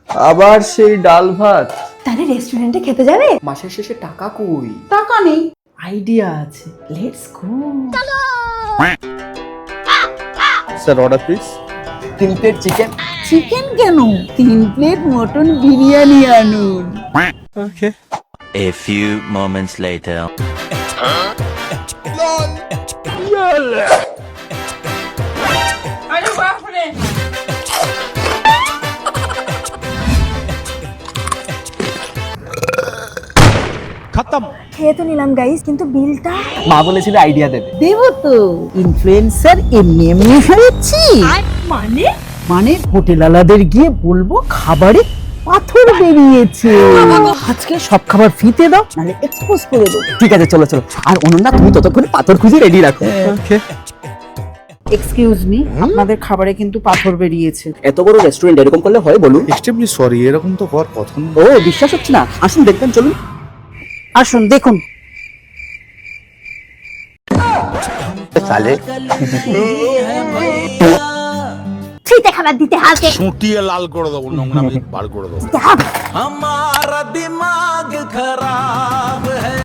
আবার সেই ডাল ভাত। তাহলে রেস্টুরেন্টে খেতে যাবে? মাসের শেষে টাকা কই? টাকা নেই, আইডিয়া আছে, let's go. Sir order please. 3 plate chicken. Chicken কেন, 3 প্লেট মটন বিরিয়ানি আনুন। ওকে। A few moments later. খেয়ে তো নিলাম গাইস, কিন্তু বিলটা মা বলেছিল আইডিয়া দেবে। দেব তো। ইনফ্লুয়েন্সার এমনি এমনি হয়েছি মানে? মানে হোটেলালাদের গিয়ে বলবো খাবারে পাথর বেরিয়েছে, আজকে সব খাবার ফ্রিতে দাও, নাহলে এক্সপোজ করে দেবো। ঠিক আছে, চলো চলো। আর অনন্যা, তুমি ততক্ষণে পাথর খুঁজে রেডি রাখো। ওকে। এক্সকিউজ মি, আপনাদের খাবারে কিন্তু পাথর বেরিয়েছে। এত বড় রেস্টুরেন্ট এরকম করলে হয় বলুন? এক্সট্রিমলি সরি, এরকম তো হওয়ার কথা না। ও বিশ্বাস হচ্ছে না, আসুন দেখবেন, চলুন। আসুন দেখুন। সালে ফ্রিতে খাবার দিতে হালকে সুটিয়ে লাল করে দেবো, নোংরা বার করে দেবো। হবে। हमारा दिमाग खराब है।